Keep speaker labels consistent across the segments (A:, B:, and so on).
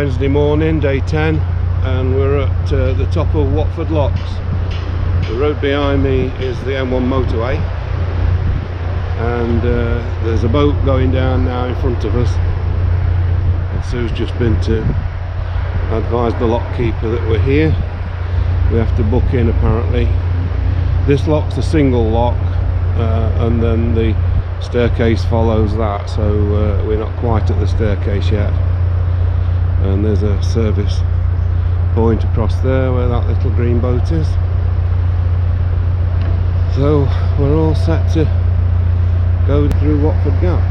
A: Wednesday morning, day 10, and we're at the top of Watford Locks. The road behind me is the M1 motorway, and there's a boat going down now in front of us, and Sue's just been to advise the lock keeper that we're here. We have to book in apparently. This lock's a single lock, and then the staircase follows that, so we're not quite at the staircase yet. And there's a service point across there where that little green boat is. So we're all set to go through Watford Gap.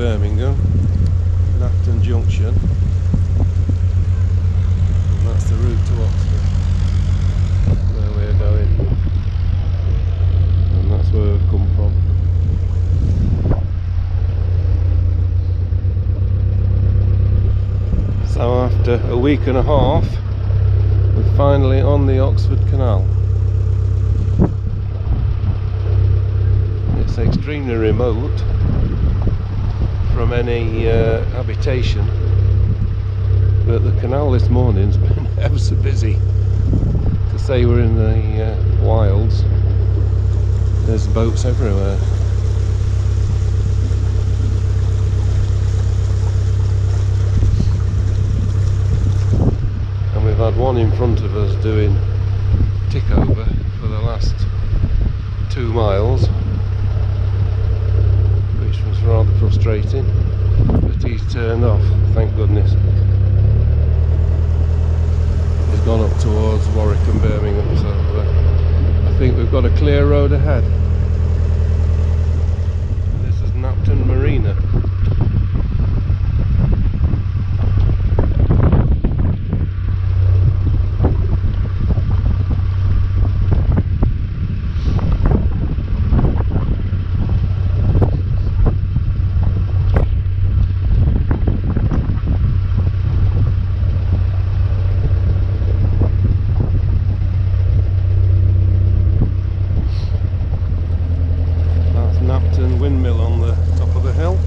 A: Birmingham, Napton Junction, and that's the route to Oxford, where we're going, and that's where we've come from. So after a week and a half, we're finally on the Oxford Canal. It's extremely remote from any habitation, but the canal this morning's been ever so busy. To say we're in the wilds, there's boats everywhere. And we've had one in front of us doing tick over for the last 2 miles, which was rather frustrating, but he's turned off, thank goodness. He's gone up towards Warwick and Birmingham, so I think we've got a clear road ahead. This is Napton Marina. Windmill on the top of the hill.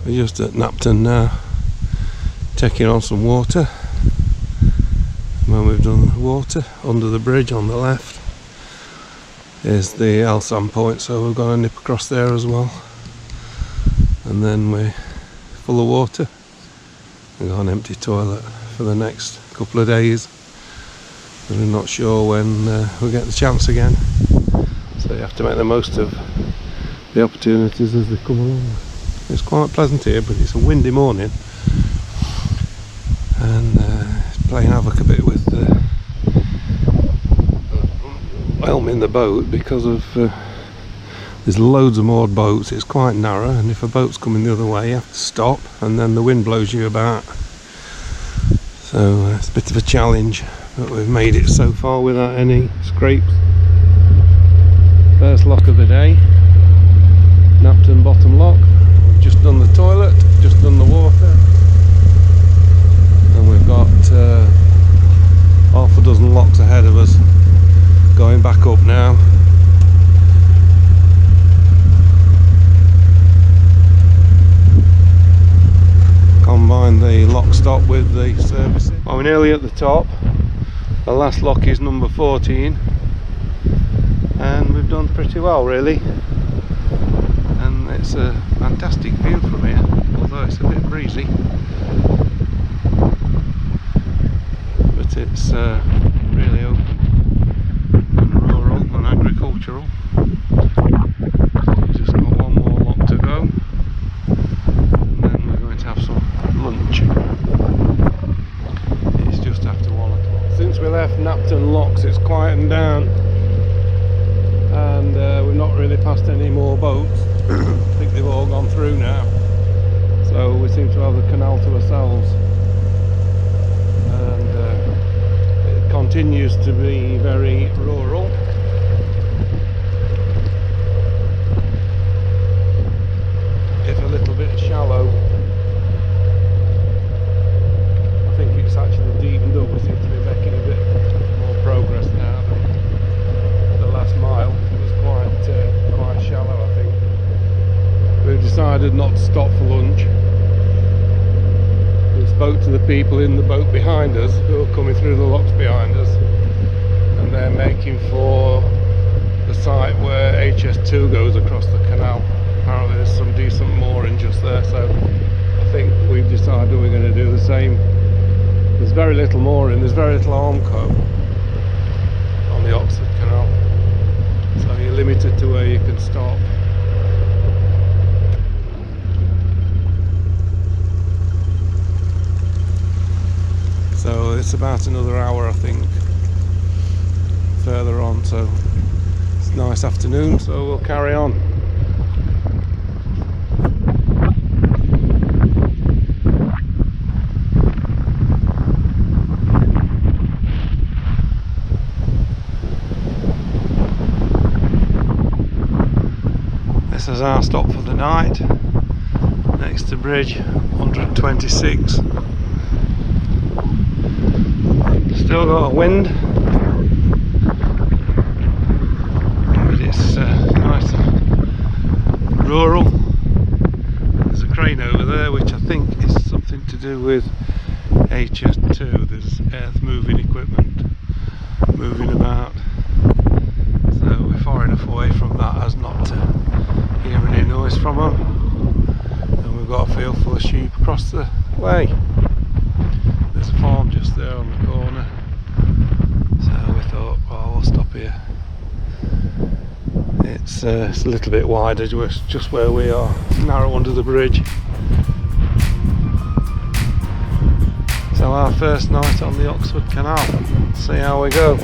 A: We're just at Napton now, taking on some water. And when we've done the water, under the bridge on the left is the Alsam point, so we're going to nip across there as well. And then we're full of water. We've got an empty toilet for the next couple of days, and we're not sure when we'll get the chance again, so you have to make the most of the opportunities as they come along. It's quite pleasant here, but it's a windy morning, and it's playing havoc a bit with the helm in the boat, because of there's loads of moored boats. It's quite narrow, and if a boat's coming the other way you have to stop, and then the wind blows you about. So it's a bit of a challenge, but we've made it so far without any scrapes. First lock of the day, Napton bottom lock. We've just done the toilet, just done the water, and we've got half a dozen locks ahead of us, going back up now. Combine the lock stop with the servicing. Well, we're nearly at the top. The last lock is number 14, and we've done pretty well really, and it's a fantastic view from here, although it's a bit breezy, but it's really open and rural and agricultural. We've just got one more lock to go, and then we're going to have some lunch. It's just after 1 o'clock. Since we left Napton Locks, it's quietened down, and we've not really passed any more boats. I think they've all gone through now, so we seem to have the canal to ourselves, and it continues to be very rural. If a little bit shallow. I think it's actually deepened up. We seem to be making a bit more progress now than the last mile. It was quite shallow, I think. We've decided not to stop for lunch. We spoke to the people in the boat behind us, who are coming through the locks behind us, and they're making for the site where HS2 goes across the canal. Apparently there's some decent mooring just there, so I think we've decided we're going to do the same. There's very little mooring, there's very little armco on the Oxford Canal, so you're limited to where you can stop. So it's about another hour, I think, further on, so it's a nice afternoon, so we'll carry on. This is our stop for the night, next to bridge 126. Still got a wind, but it's nice and rural. There's a crane over there which I think is something to do with HS2. There's earth moving equipment moving about, so we're far enough away from that as not to hear any noise from them, and we've got a field full of sheep across the way. There's a farm just there on the corner, so we thought, well, we'll stop here. It's a little bit wider just where we are, narrow under the bridge. So our first night on the Oxford Canal, see how we go.